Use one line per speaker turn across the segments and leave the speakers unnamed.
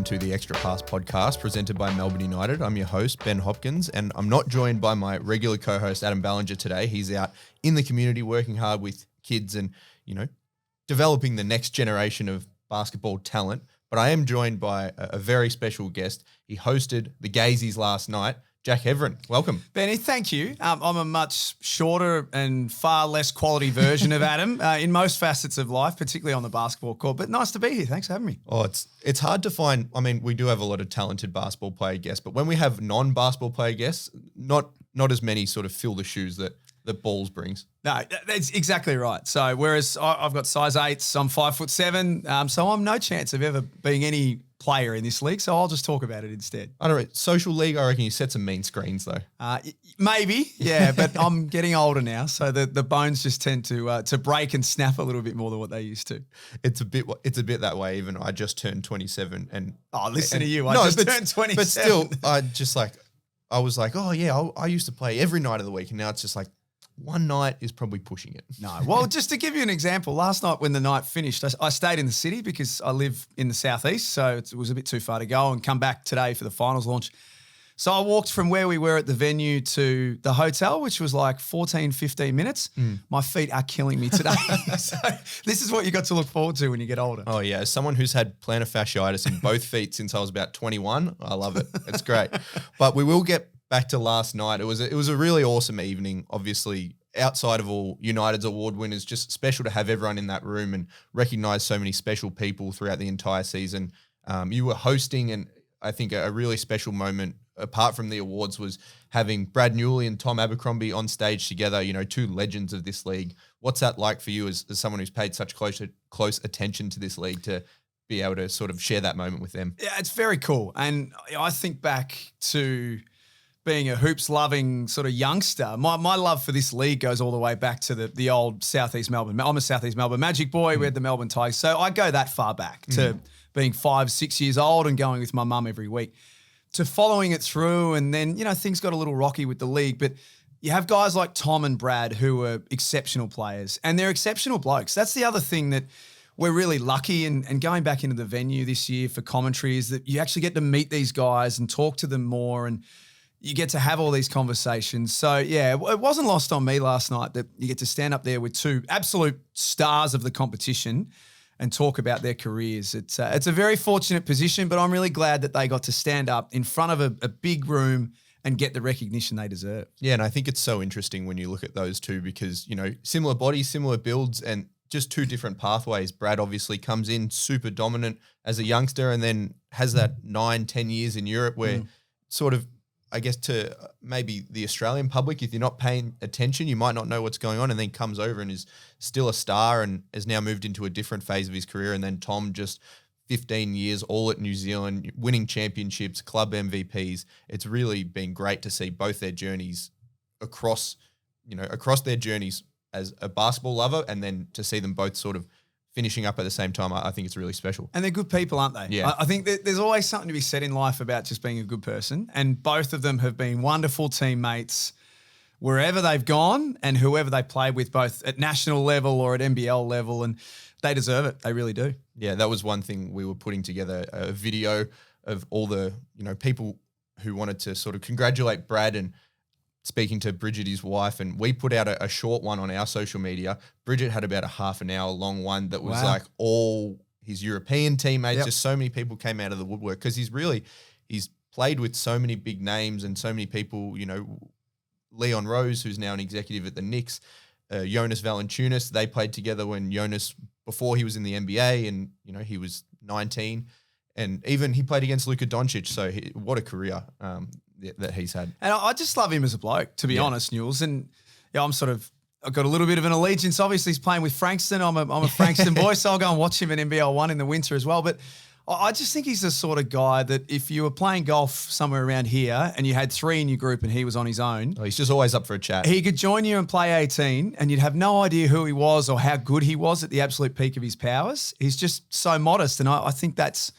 welcome to the Extra Pass podcast presented by Melbourne United. I'm your host, Ben Hopkins, and I'm not joined by my regular co-host, Adam Ballinger, today. He's out in the community working hard with kids and, developing the next generation of basketball talent. But I am joined by a very special guest. He hosted the Gazies last night, Jack Heverin. Welcome.
Benny, thank you. I'm a much shorter and far less quality version of Adam in most facets of life, particularly on the basketball court. But nice to be here. Thanks for having me.
Oh, it's hard to find. I mean, we do have a lot of talented basketball player guests, but when we have non-basketball player guests, not as many sort of fill the shoes that Balls brings.
No, that's exactly right. So whereas I've got size 8s, I'm 5'7", so I'm no chance of ever being any player in this league, so I'll just talk about it instead.
I don't know. Social league, I reckon you set some mean screens though.
Maybe, yeah, but I'm getting older now, so the bones just tend to break and snap a little bit more than what they used to.
It's a bit that way. Even I just turned 27, and
listen to you. I just turned 27,
but still, I was like, oh yeah, I used to play every night of the week, and now it's just like one night is probably pushing it.
No. Well, just to give you an example, last night when the night finished, I stayed in the city because I live in the southeast, so it was a bit too far to go, and come back today for the finals launch. So I walked from where we were at the venue to the hotel, which was like 14, 15 minutes. My feet are killing me today. So this is what you got to look forward to when you get older.
Oh yeah, as someone who's had plantar fasciitis in both feet since I was about 21, I love it. It's great. But we will get back to last night. It was a really awesome evening. Obviously, outside of all United's award winners, just special to have everyone in that room and recognise so many special people throughout the entire season. You were hosting, and I think a really special moment, apart from the awards, was having Brad Newley and Tom Abercrombie on stage together, two legends of this league. What's that like for you as someone who's paid such close attention to this league to be able to sort of share that moment with them?
Yeah, it's very cool. And I think back to being a hoops-loving sort of youngster, my love for this league goes all the way back to the old Southeast Melbourne. I'm a Southeast Melbourne Magic boy. We had the Melbourne Tigers. So I go that far back to being 5, 6 years old and going with my mum every week, to following it through. And then, things got a little rocky with the league. But you have guys like Tom and Brad who are exceptional players, and they're exceptional blokes. That's the other thing that we're really lucky, and going back into the venue this year for commentary, is that you actually get to meet these guys and talk to them more, and you get to have all these conversations. So, yeah, it wasn't lost on me last night that you get to stand up there with two absolute stars of the competition and talk about their careers. It's a very fortunate position, but I'm really glad that they got to stand up in front of a big room and get the recognition they deserve.
Yeah, and I think it's so interesting when you look at those two because, similar bodies, similar builds, and just two different pathways. Brad obviously comes in super dominant as a youngster and then has that 9-10 years in Europe where sort of, I guess, to maybe the Australian public, if you're not paying attention, you might not know what's going on, and then comes over and is still a star and has now moved into a different phase of his career. And then Tom, just 15 years, all at New Zealand, winning championships, club MVPs. It's really been great to see both their journeys across their journeys as a basketball lover, and then to see them both sort of finishing up at the same time. I think it's really special.
And they're good people, aren't they?
Yeah.
I think that there's always something to be said in life about just being a good person. And both of them have been wonderful teammates wherever they've gone and whoever they played with, both at national level or at NBL level. And they deserve it. They really do.
Yeah, that was one thing. We were putting together a video of all the, people who wanted to sort of congratulate Brad, and speaking to Bridget, his wife, and we put out a short one on our social media. Bridget had about a half an hour long one that was like all his European teammates. Just so many people came out of the woodwork because he's played with so many big names and so many people, Leon Rose, who's now an executive at the Knicks, Jonas Valanciunas. They played together when Jonas, before he was in the NBA, and, he was 19. And even he played against Luka Doncic. So what a career that he's had.
And I just love him as a bloke, to be honest, Newells. And I've got a little bit of an allegiance. Obviously, he's playing with Frankston. I'm a Frankston boy, so I'll go and watch him in NBL1 in the winter as well. But I just think he's the sort of guy that if you were playing golf somewhere around here and you had 3 in your group and he was on his own,
he's just always up for a chat.
He could join you and play 18 and you'd have no idea who he was or how good he was at the absolute peak of his powers. He's just so modest, and I think that's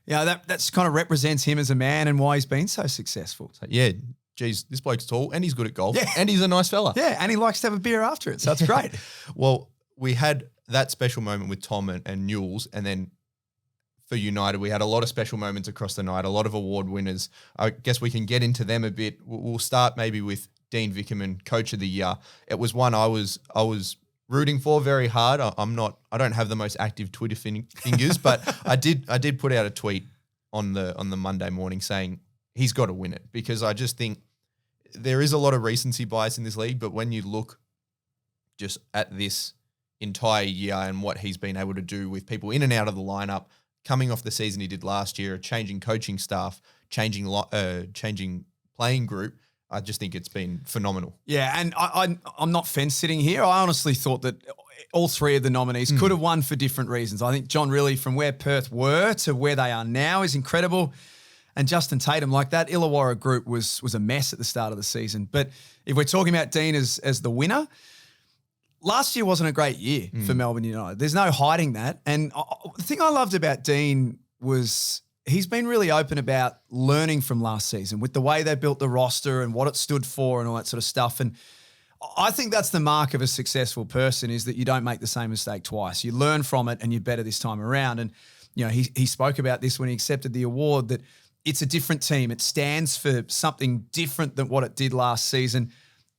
kind of represents him as a man and why he's been so successful.
So, yeah, geez, this bloke's tall and he's good at golf and he's a nice fella.
Yeah, and he likes to have a beer after it, so it's great.
Well, we had that special moment with Tom and Newells, and then for United. We had a lot of special moments across the night, a lot of award winners. I guess we can get into them a bit. We'll start maybe with Dean Vickerman, Coach of the Year. It was one I was rooting for very hard. I don't have the most active Twitter fingers, but I did put out a tweet on the Monday morning saying he's got to win it, because I just think there is a lot of recency bias in this league. But when you look just at this entire year and what he's been able to do with people in and out of the lineup, coming off the season he did last year, changing coaching staff, changing playing group, I just think it's been phenomenal.
Yeah, and I'm not fence sitting here. I honestly thought that all three of the nominees could have won for different reasons. I think John Rillie, from where Perth were to where they are now, is incredible. And Justin Tatum, like that Illawarra group was a mess at the start of the season. But if we're talking about Dean as the winner, last year wasn't a great year for Melbourne United. There's no hiding that. And the thing I loved about Dean was he's been really open about learning from last season with the way they built the roster and what it stood for and all that sort of stuff. And I think that's the mark of a successful person, is that you don't make the same mistake twice. You learn from it and you're better this time around. And, you know, he spoke about this when he accepted the award, that it's a different team. It stands for something different than what it did last season.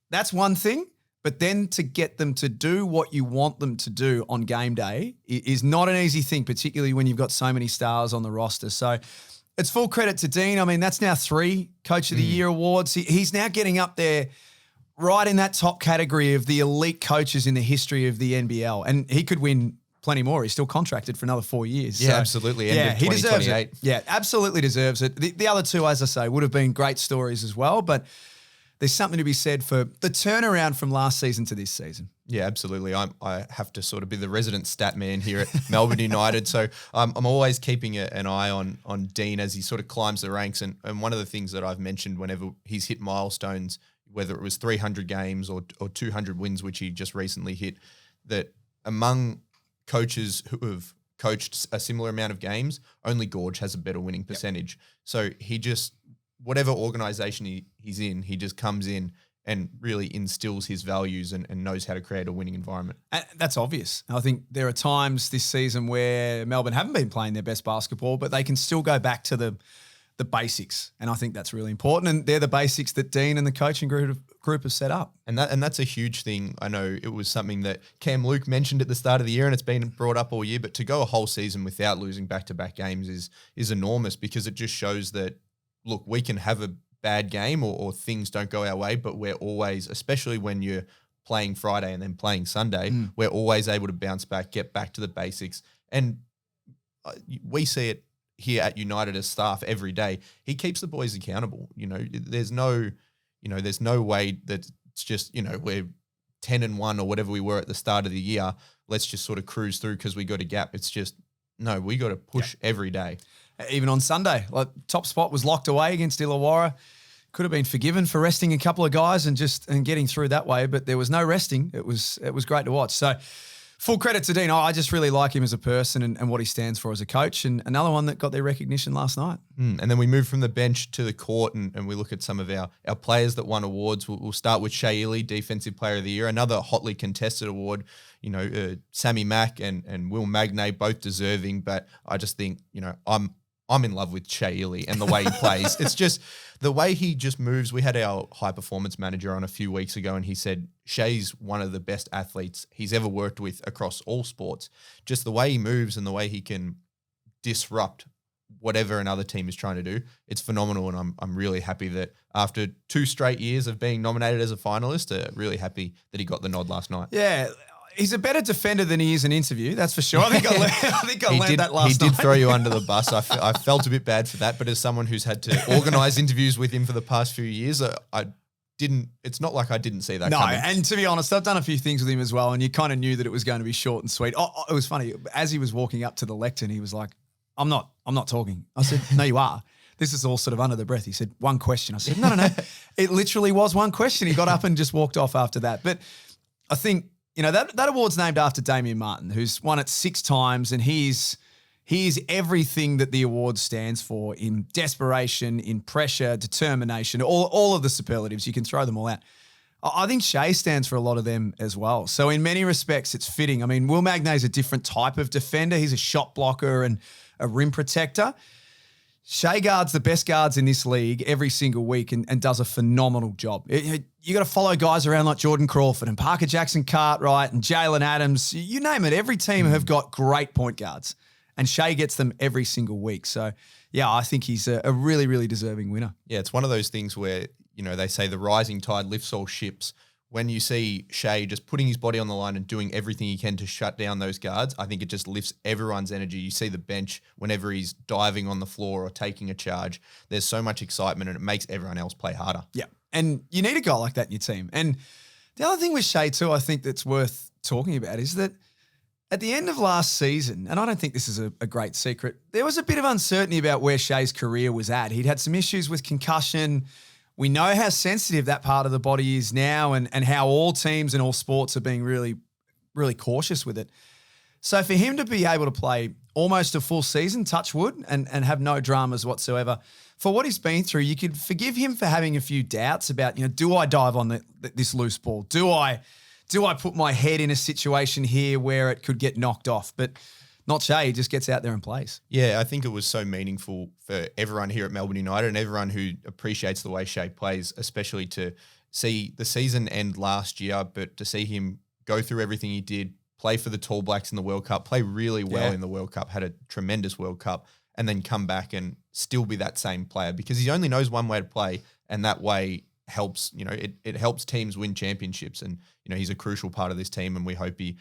That's one thing. But then to get them to do what you want them to do on game day is not an easy thing, particularly when you've got so many stars on the roster. So it's full credit to Dean. I mean, that's now 3 Coach of the Year awards. He's now getting up there right in that top category of the elite coaches in the history of the NBL. And he could win plenty more. He's still contracted for another 4 years.
Yeah, so, absolutely.
Yeah, he deserves it. Yeah, absolutely deserves it. The other 2, as I say, would have been great stories as well, but there's something to be said for the turnaround from last season to this season.
Yeah, absolutely. I have to sort of be the resident stat man here at Melbourne United. So I'm always keeping an eye on Dean as he sort of climbs the ranks. And one of the things that I've mentioned whenever he's hit milestones, whether it was 300 games or 200 wins, which he just recently hit, that among coaches who have coached a similar amount of games, only Gorge has a better winning percentage. Yep. So he just, whatever organization he's in, he just comes in and really instills his values and knows how to create a winning environment.
And that's obvious. I think there are times this season where Melbourne haven't been playing their best basketball, but they can still go back to the basics. And I think that's really important. And they're the basics that Dean and the coaching group have set up.
And that's a huge thing. I know it was something that Cam Luke mentioned at the start of the year, and it's been brought up all year, but to go a whole season without losing back-to-back games is enormous, because it just shows that, look, we can have a bad game or things don't go our way, but we're always, especially when you're playing Friday and then playing Sunday, we're always able to bounce back, get back to the basics. And we see it here at United as staff every day. He keeps the boys accountable. You know, there's no way that it's just, you know, we're 10-1 or whatever we were at the start of the year. Let's just sort of cruise through because we got a gap. It's just, no, we got to push every day.
Even on Sunday, like top spot was locked away against Illawarra. Could have been forgiven for resting a couple of guys and getting through that way, but there was no resting. It was great to watch. So full credit to Dean. I just really like him as a person and what he stands for as a coach, and another one that got their recognition last night.
And then we move from the bench to the court and we look at some of our players that won awards. We'll start with Shea Ili, Defensive Player of the Year, another hotly contested award. You know, Sammy Mack and Will Magnay, both deserving, but I just think, you know, I'm in love with Shea Ili and the way he plays. It's just the way he just moves. We had our high performance manager on a few weeks ago, and he said Shea's one of the best athletes he's ever worked with across all sports. Just the way he moves and the way he can disrupt whatever another team is trying to do. It's phenomenal, and I'm really happy that after 2 straight years of being nominated as a finalist, really happy that he got the nod last night.
Yeah. He's a better defender than he is an interview, that's for sure. I think I learned that last night.
He did throw you under the bus. I felt a bit bad for that, but as someone who's had to organise interviews with him for the past few years, it's not like I didn't see that coming.
And to be honest, I've done a few things with him as well, and you kind of knew that it was going to be short and sweet. It was funny. As he was walking up to the lectern, he was like, I'm not talking. I said, no, you are. This is all sort of under the breath. He said, 1 question. I said, no. It literally was 1 question. He got up and just walked off after that. But I think, you know, that award's named after Damien Martin, who's won it 6 times, and he is everything that the award stands for in desperation, in pressure, determination, all of the superlatives. You can throw them all out. I think Shea stands for a lot of them as well. So in many respects, it's fitting. I mean, Will Magnay's a different type of defender. He's a shot blocker and a rim protector. Shea guards the best guards in this league every single week and does a phenomenal job. You got to follow guys around like Jordan Crawford and Parker Jackson Cartwright and Jalen Adams. You name it. Every team have got great point guards, and Shea gets them every single week. So, yeah, I think he's a really, really deserving winner.
Yeah, it's one of those things where, they say the rising tide lifts all ships. When you see Shea just putting his body on the line and doing everything he can to shut down those guards, I think it just lifts everyone's energy. You see the bench whenever he's diving on the floor or taking a charge. There's so much excitement and it makes everyone else play harder.
Yeah, and you need a guy like that in your team. And the other thing with Shea too, I think that's worth talking about is that at the end of last season, and I don't think this is a great secret, there was a bit of uncertainty about where Shea's career was at. He'd had some issues with concussion. We know how sensitive that part of the body is now and how all teams and all sports are being really, really cautious with it. So for him to be able to play almost a full season, touch wood, and have no dramas whatsoever, for what he's been through, you could forgive him for having a few doubts about, do I dive on this loose ball? Do I put my head in a situation here where it could get knocked off? But not Shea, he just gets out there and plays.
Yeah, I think it was so meaningful for everyone here at Melbourne United and everyone who appreciates the way Shea plays, especially to see the season end last year, but to see him go through everything he did, play for the Tall Blacks in the World Cup, play really well in the World Cup, had a tremendous World Cup, and then come back and still be that same player because he only knows one way to play, and that way helps, it helps teams win championships. And, he's a crucial part of this team, and we hope he,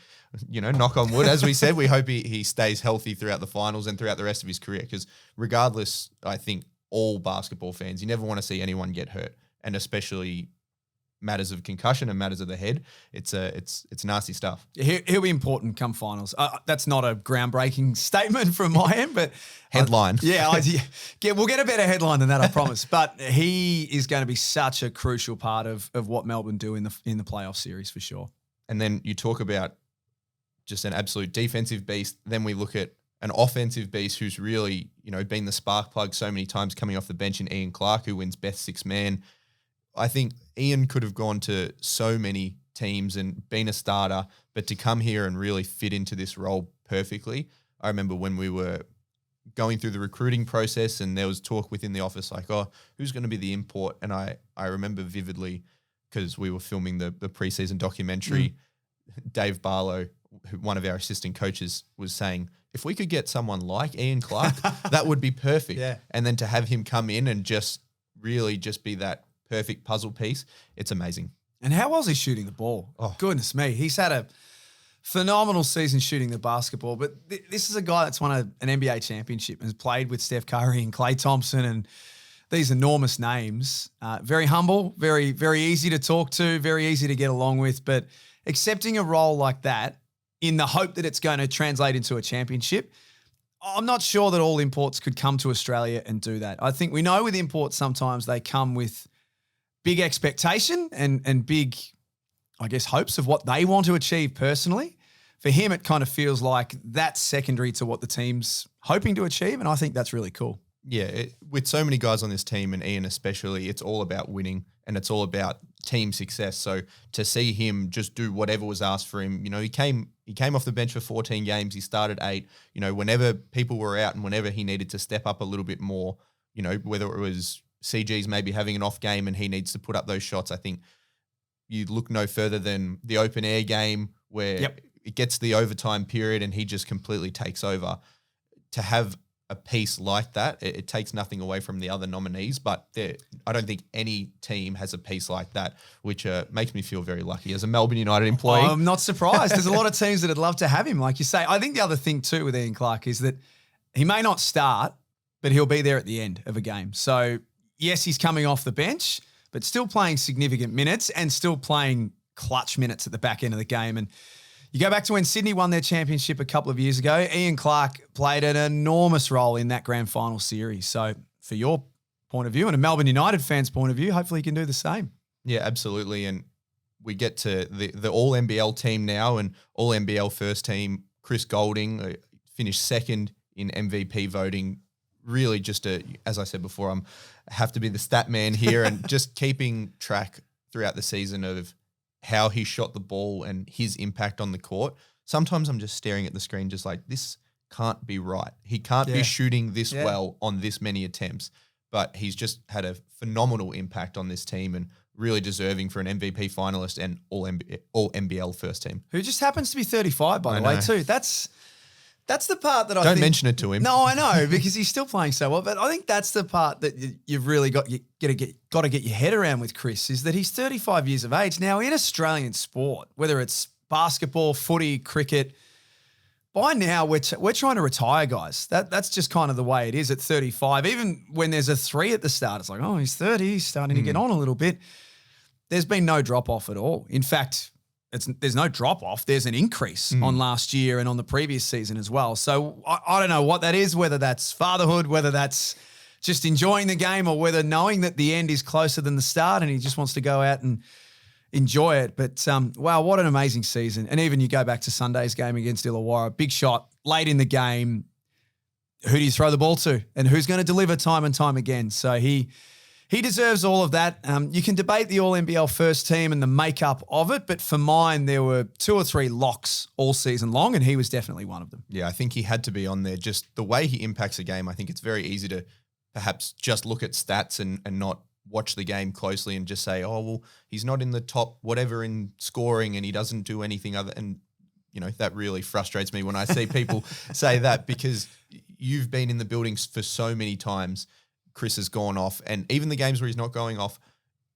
knock on wood, as we said, we hope he stays healthy throughout the finals and throughout the rest of his career. Because regardless, I think all basketball fans, you never want to see anyone get hurt, and especially matters of concussion and matters of the head. It's nasty stuff.
He'll be important come finals. That's not a groundbreaking statement from my end, but
headline.
We'll get a better headline than that, I promise. But he is going to be such a crucial part of what Melbourne do in the playoff series for sure.
And then you talk about just an absolute defensive beast. Then we look at an offensive beast who's really, been the spark plug so many times coming off the bench in Ian Clark, who wins best six man. I think Ian could have gone to so many teams and been a starter, but to come here and really fit into this role perfectly. I remember when we were going through the recruiting process and there was talk within the office like, who's going to be the import? And I remember vividly, because we were filming the preseason documentary, Dave Barlow, one of our assistant coaches, was saying, if we could get someone like Ian Clark, that would be perfect.
Yeah.
And then to have him come in and just really just be that perfect puzzle piece, it's amazing.
And how was he shooting the ball? Oh, goodness me. He's had a phenomenal season shooting the basketball, but this is a guy that's won an NBA championship and has played with Steph Curry and Klay Thompson and these enormous names. Very humble, very, very easy to talk to, very easy to get along with, but accepting a role like that in the hope that it's going to translate into a championship, I'm not sure that all imports could come to Australia and do that. I think we know with imports sometimes they come with big expectation and big, I guess, hopes of what they want to achieve personally. For him, it kind of feels like that's secondary to what the team's hoping to achieve, and I think that's really cool.
Yeah, with so many guys on this team, and Ian especially, it's all about winning and it's all about team success. So to see him just do whatever was asked for him, he came off the bench for 14 games. He started 8. Whenever people were out and whenever he needed to step up a little bit more, whether it was CG's maybe having an off game and he needs to put up those shots, I think you look no further than the open air game where it gets the overtime period and he just completely takes over. To have a piece like that, it takes nothing away from the other nominees, but I don't think any team has a piece like that, which makes me feel very lucky as a Melbourne United employee.
I'm not surprised. There's a lot of teams that would love to have him, like you say. I think the other thing too with Ian Clark is that he may not start, but he'll be there at the end of a game. So yes, he's coming off the bench, but still playing significant minutes and still playing clutch minutes at the back end of the game. And you go back to when Sydney won their championship a couple of years ago, Ian Clark played an enormous role in that grand final series. So for your point of view and a Melbourne United fan's point of view, hopefully he can do the same.
Yeah, absolutely. And we get to the all-NBL team now and all-NBL first team. Chris Goulding finished second in MVP voting. Really just as I said before, I have to be the stat man here and just keeping track throughout the season of how he shot the ball and his impact on the court. Sometimes I'm just staring at the screen just like, this can't be right. He can't be shooting this well on this many attempts, but he's just had a phenomenal impact on this team and really deserving for an MVP finalist and all NBL first team.
Who just happens to be 35, by the way, too. That's the part that I
don't mention it to him.
No, I know, because he's still playing so well. But I think that's the part that you've really got to get your head around with Chris, is that he's 35 years of age now in Australian sport, whether it's basketball, footy, cricket. By now, we're trying to retire guys. That's just kind of the way it is at 35. Even when there's a 3 at the start, it's like, oh, he's 30, he's starting to get on a little bit. There's been no drop-off at all. In fact, there's no drop-off. There's an increase on last year and on the previous season as well. So I don't know what that is, whether that's fatherhood, whether that's just enjoying the game, or whether knowing that the end is closer than the start and he just wants to go out and enjoy it. But, wow, what an amazing season. And even you go back to Sunday's game against Illawarra, big shot, late in the game. Who do you throw the ball to? And who's going to deliver time and time again? So he deserves all of that. You can debate the All-NBL first team and the makeup of it, but for mine, there were 2 or 3 locks all season long, and he was definitely one of them.
Yeah, I think he had to be on there. Just the way he impacts a game, I think it's very easy to perhaps just look at stats and not watch the game closely and just say, oh, well, he's not in the top whatever in scoring and he doesn't do anything other. And, you know, that really frustrates me when I see people say that, because you've been in the buildings for so many times. Chris has gone off, and even the games where he's not going off,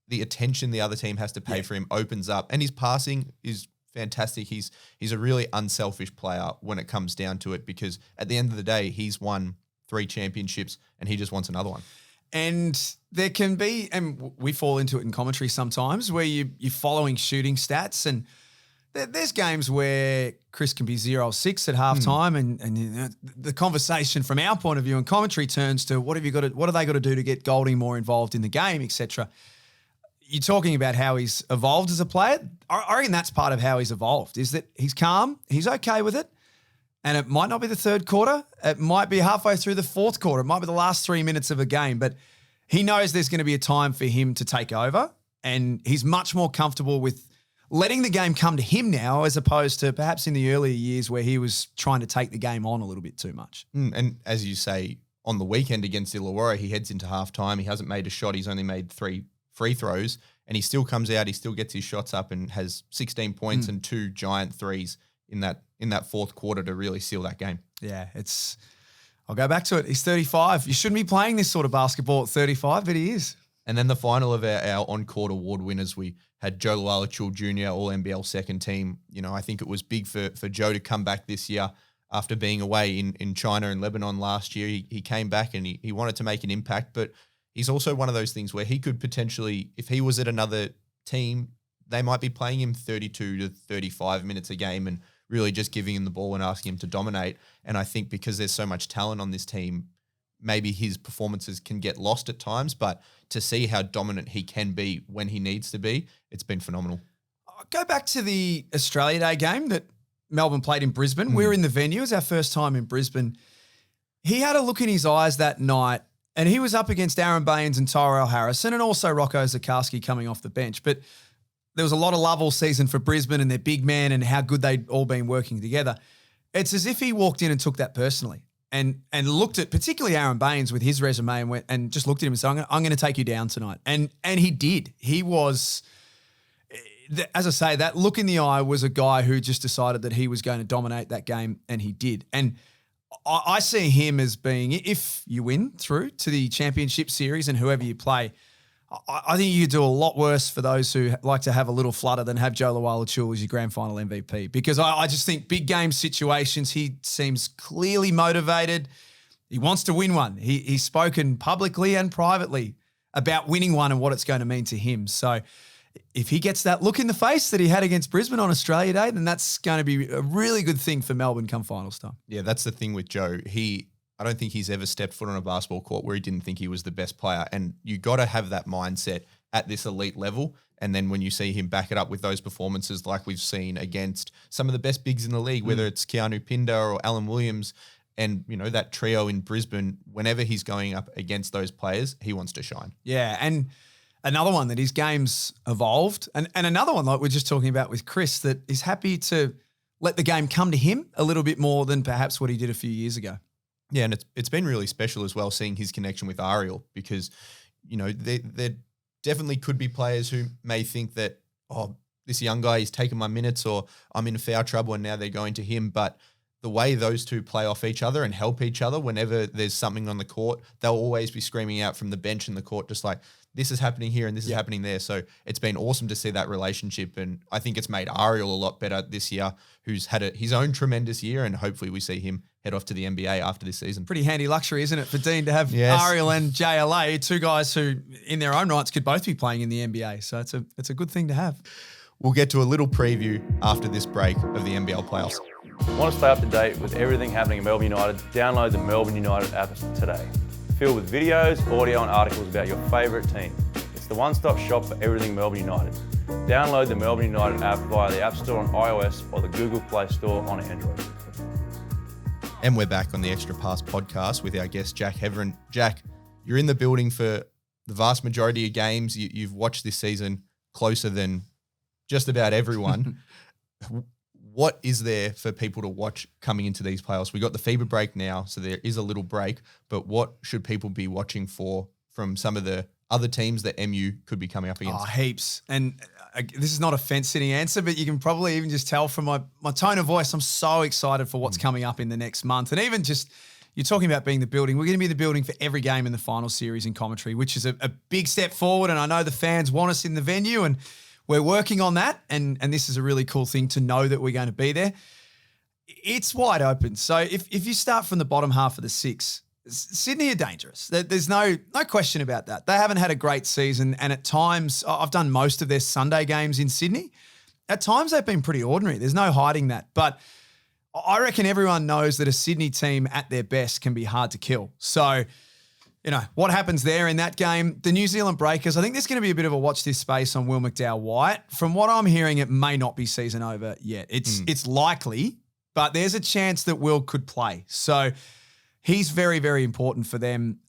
the attention the other team has to pay for him opens up, and his passing is fantastic. He's a really unselfish player when it comes down to it, because at the end of the day, he's won 3 championships and he just wants another one.
And there can be, and we fall into it in commentary sometimes, where you're following shooting stats, and there's games where Chris can be 0-6 at halftime, and you know, the conversation from our point of view in commentary turns to what have they got to do to get Goldie more involved in the game, etc. You're talking about how he's evolved as a player. I reckon that's part of how he's evolved, is that he's calm, he's okay with it, and it might not be the third quarter, it might be halfway through the fourth quarter, it might be the last 3 minutes of a game, but he knows there's going to be a time for him to take over, and he's much more comfortable with letting the game come to him now, as opposed to perhaps in the earlier years where he was trying to take the game on a little bit too much.
And as you say, on the weekend against Illawarra, he heads into halftime. He hasn't made a shot. He's only made 3 free throws, and he still comes out. He still gets his shots up and has 16 points and 2 giant threes in that fourth quarter to really seal that game.
Yeah, I'll go back to it. He's 35. You shouldn't be playing this sort of basketball at 35, but he is.
And then the final of our on-court award winners, we had Joe Lualachul Jr., All-NBL second team. You know, I think it was big for Joe to come back this year after being away in China and Lebanon last year. He came back and he wanted to make an impact, but he's also one of those things where he could potentially, if he was at another team, they might be playing him 32 to 35 minutes a game and really just giving him the ball and asking him to dominate. And I think because there's so much talent on this team, maybe his performances can get lost at times, but to see how dominant he can be when he needs to be, it's been phenomenal.
I'll go back to the Australia Day game that Melbourne played in Brisbane. We were in the venue. It was our first time in Brisbane. He had a look in his eyes that night, and he was up against Aaron Baines and Tyrell Harrison, and also Rocco Zakowski coming off the bench. But there was a lot of love all season for Brisbane and their big man and how good they'd all been working together. It's as if he walked in and took that personally. And looked at particularly Aaron Baines with his resume and went and just looked at him and said, I'm going to take you down tonight. And he did. He was, as I say, that look in the eye was a guy who just decided that he was going to dominate that game, and he did. And I see him as being, if you win through to the championship series and whoever you play, I think you could do a lot worse for those who like to have a little flutter than have Joe Lualachul as your grand final MVP, because I just think big game situations, he seems clearly motivated. He wants to win one. He's spoken publicly and privately about winning one and what it's going to mean to him. So if he gets that look in the face that he had against Brisbane on Australia Day, then that's going to be a really good thing for Melbourne come finals time.
Yeah, that's the thing with Joe. I don't think he's ever stepped foot on a basketball court where he didn't think he was the best player. And you got to have that mindset at this elite level. And then when you see him back it up with those performances like we've seen against some of the best bigs in the league, whether it's Keanu Pinder or Alan Williams, and, you know, that trio in Brisbane, whenever he's going up against those players, he wants to shine.
Yeah, and another one that his game's evolved, and another one like we're just talking about with Chris, that is happy to let the game come to him a little bit more than perhaps what he did a few years ago.
Yeah, and it's been really special as well seeing his connection with Ariel because, there definitely could be players who may think that, oh, this young guy, he's taking my minutes or I'm in foul trouble and now they're going to him. But the way those two play off each other and help each other whenever there's something on the court, they'll always be screaming out from the bench in the court, just like, this is happening here and this is happening there. So it's been awesome to see that relationship. And I think it's made Ariel a lot better this year, who's had his own tremendous year. And hopefully we see him head off to the NBA after this season.
Pretty handy luxury, isn't it, for Dean to have Ariel and JLA, two guys who in their own rights could both be playing in the NBA. So it's a good thing to have.
We'll get to a little preview after this break of the NBL playoffs.
Want to stay up to date with everything happening in Melbourne United? Download the Melbourne United app today. Filled with videos, audio and articles about your favourite team. It's the one-stop shop for everything Melbourne United. Download the Melbourne United app via the App Store on iOS or the Google Play Store on Android.
And we're back on the Extra Pass podcast with our guest, Jack Heverin. Jack, you're in the building for the vast majority of games. You've watched this season closer than just about everyone. What is there for people to watch coming into these playoffs? We got the FIBA break now, so there is a little break, but what should people be watching for from some of the other teams that MU could be coming up against?
Oh, heaps. And this is not a fence-sitting answer, but you can probably even just tell from my tone of voice, I'm so excited for what's coming up in the next month. And even just, you're talking about being the building. We're going to be the building for every game in the final series in commentary, which is a big step forward. And I know the fans want us in the venue and we're working on that, and this is a really cool thing to know that we're going to be there. It's wide open. So if you start from the bottom half of the six, Sydney are dangerous. There's no question about that. They haven't had a great season, and at times, I've done most of their Sunday games in Sydney. At times, they've been pretty ordinary. There's no hiding that. But I reckon everyone knows that a Sydney team at their best can be hard to kill. So, what happens there in that game? The New Zealand Breakers, I think there's going to be a bit of a watch this space on Will McDowell-White. From what I'm hearing, it may not be season over yet. It's likely, but there's a chance that Will could play. So he's very, very important for them.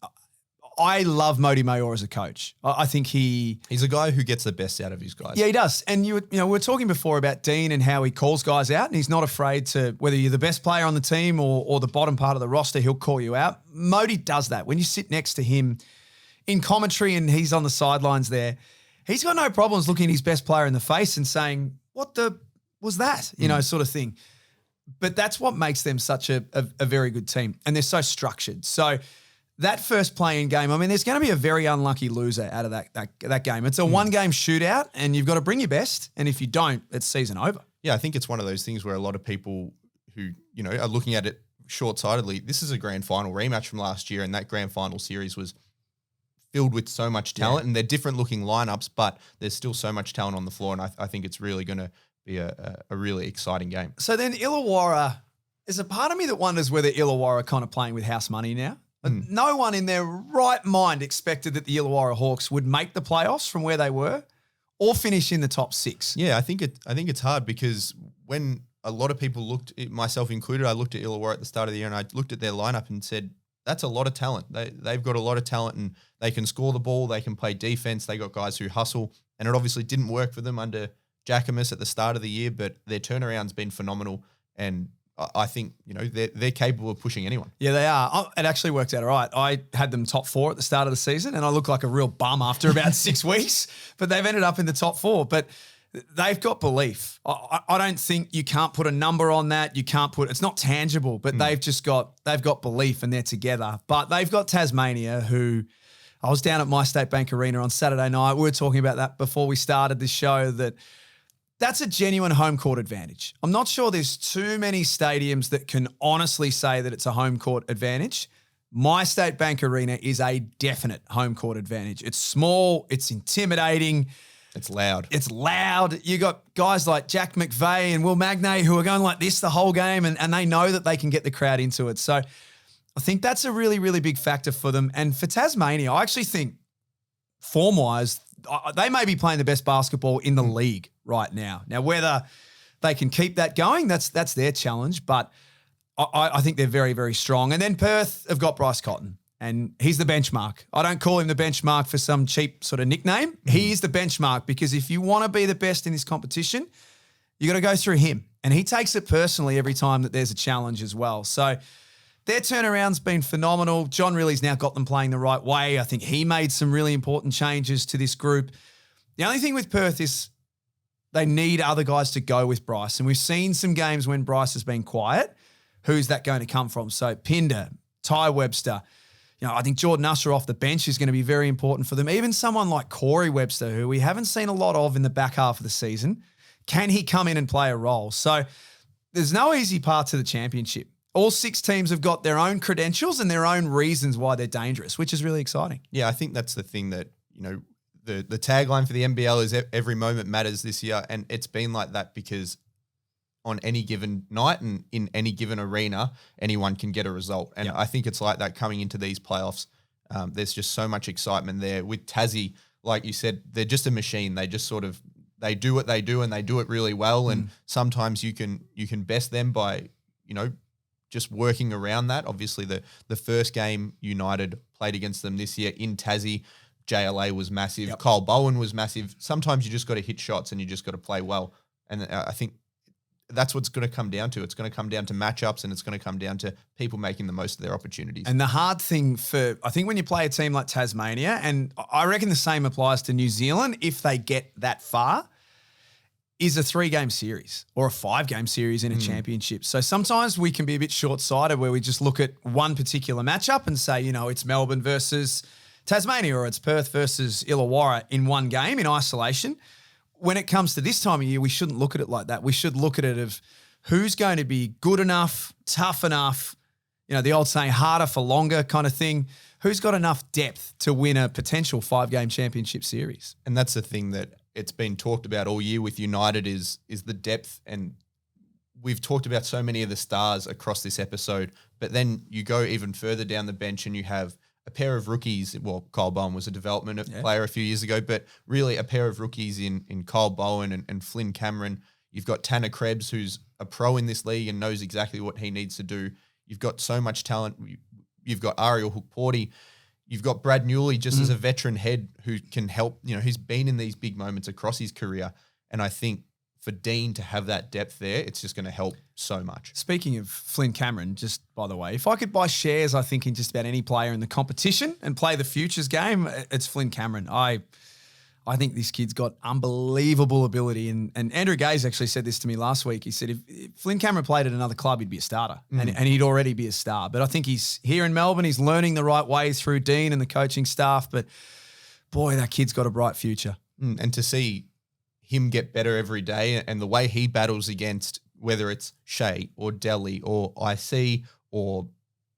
I love Modi Mayor as a coach. I think
he's a guy who gets the best out of his guys.
Yeah, he does. And we were talking before about Dean and how he calls guys out, and he's not afraid to, whether you're the best player on the team or the bottom part of the roster, he'll call you out. Modi does that. When you sit next to him in commentary and he's on the sidelines there, he's got no problems looking at his best player in the face and saying, "What the was that?" Sort of thing. But that's what makes them such a very good team, and they're so structured. So that first play-in game, I mean, there's going to be a very unlucky loser out of that game. It's a one-game shootout, and you've got to bring your best. And if you don't, it's season over.
Yeah, I think it's one of those things where a lot of people who, are looking at it short-sightedly, this is a grand final rematch from last year, and that grand final series was filled with so much talent, and they're different-looking lineups, but there's still so much talent on the floor, and I think it's really going to be a really exciting game.
So then Illawarra, there's a part of me that wonders whether Illawarra are kind of playing with house money now. No one in their right mind expected that the Illawarra Hawks would make the playoffs from where they were or finish in the top six.
Yeah, I think it's hard because when a lot of people looked, myself included, I looked at Illawarra at the start of the year and I looked at their lineup and said, that's a lot of talent. They've got a lot of talent and they can score the ball, they can play defense, they got guys who hustle, and it obviously didn't work for them under Jackamus at the start of the year, but their turnaround's been phenomenal, and I think, they're capable of pushing anyone.
Yeah, they are. It actually worked out all right. I had them top 4 at the start of the season, and I looked like a real bum after about 6 weeks, but they've ended up in the top 4. But they've got belief. I don't think you can't put a number on that. It's not tangible, but they've got belief and they're together. But they've got Tasmania, who I was down at My State Bank Arena on Saturday night. We were talking about that before we started this show, that's a genuine home court advantage. I'm not sure there's too many stadiums that can honestly say that it's a home court advantage. My State Bank Arena is a definite home court advantage. It's small, it's intimidating.
It's loud.
You got guys like Jack McVeigh and Will Magnay who are going like this the whole game, and they know that they can get the crowd into it. So I think that's a really, really big factor for them. And for Tasmania, I actually think form-wise, they may be playing the best basketball in the league right now. Now, whether they can keep that going, that's their challenge. But I think they're very, very strong. And then Perth have got Bryce Cotton, and he's the benchmark. I don't call him the benchmark for some cheap sort of nickname. He is the benchmark because if you want to be the best in this competition, you got to go through him. And he takes it personally every time that there's a challenge as well. So their turnaround's been phenomenal. John Riley's now got them playing the right way. I think he made some really important changes to this group. The only thing with Perth is they need other guys to go with Bryce. And we've seen some games when Bryce has been quiet. Who's that going to come from? So Pinder, Ty Webster. I think Jordan Usher off the bench is going to be very important for them. Even someone like Corey Webster, who we haven't seen a lot of in the back half of the season. Can he come in and play a role? So there's no easy path to the championship. All 6 teams have got their own credentials and their own reasons why they're dangerous, which is really exciting.
Yeah, I think that's the thing that, the tagline for the NBL is every moment matters this year. And it's been like that because on any given night and in any given arena, anyone can get a result. And I think it's like that coming into these playoffs. There's just so much excitement there. With Tassie, like you said, they're just a machine. They just sort of, they do what they do and they do it really well. And sometimes you can best them by, just working around that. Obviously, the first game United played against them this year in Tassie, JLA was massive.
Yep.
Kyle Bowen was massive. Sometimes you just got to hit shots and you just got to play well. And I think that's what's going to come down to. It's going to come down to matchups and it's going to come down to people making the most of their opportunities.
And the hard thing I think when you play a team like Tasmania, and I reckon the same applies to New Zealand if they get that far, is a 3-game series or a 5-game series in a championship. So sometimes we can be a bit short-sighted where we just look at one particular matchup and say, it's Melbourne versus Tasmania or it's Perth versus Illawarra in one game in isolation. When it comes to this time of year, we shouldn't look at it like that. We should look at it of who's going to be good enough, tough enough, the old saying, harder for longer kind of thing. Who's got enough depth to win a potential 5-game championship series?
And that's the thing that it's been talked about all year with United is the depth. And we've talked about so many of the stars across this episode, but then you go even further down the bench and you have a pair of rookies. Well, Kyle Bowen was a development player a few years ago, but really a pair of rookies in Kyle Bowen and Flynn Cameron. You've got Tanner Krebs, who's a pro in this league and knows exactly what he needs to do. You've got so much talent. You've got Ariel Hookporty. You've got Brad Newley just as a veteran head who can help, who's been in these big moments across his career. And I think for Dean to have that depth there, it's just going to help so much.
Speaking of Flynn Cameron, just by the way, if I could buy shares, I think in just about any player in the competition and play the futures game, it's Flynn Cameron. I think this kid's got unbelievable ability. And Andrew Gaze actually said this to me last week. He said if Flynn Cameron played at another club, he'd be a starter and he'd already be a star. But I think he's here in Melbourne. He's learning the right way through Dean and the coaching staff. But boy, that kid's got a bright future.
And to see him get better every day and the way he battles against whether it's Shea or Delhi or IC or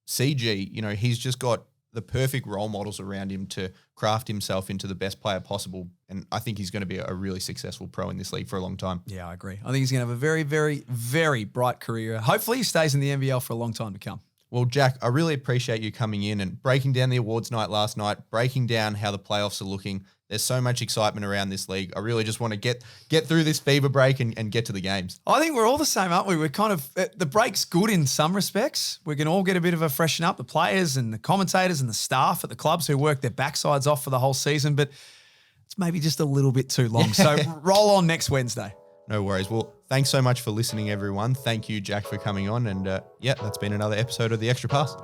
CG, he's just got the perfect role models around him to craft himself into the best player possible. And I think he's going to be a really successful pro in this league for a long time.
Yeah, I agree. I think he's going to have a very, very, very bright career. Hopefully he stays in the NBL for a long time to come.
Well, Jack, I really appreciate you coming in and breaking down the awards night last night, breaking down how the playoffs are looking. There's so much excitement around this league. I really just want to get through this fever break and get to the games.
I think we're all the same, aren't we? We're kind of, the break's good in some respects. We can all get a bit of a freshen up, the players and the commentators and the staff at the clubs who work their backsides off for the whole season, but it's maybe just a little bit too long. So roll on next Wednesday.
No worries. Well, thanks so much for listening, everyone. Thank you, Jack, for coming on. And that's been another episode of The Extra Pass.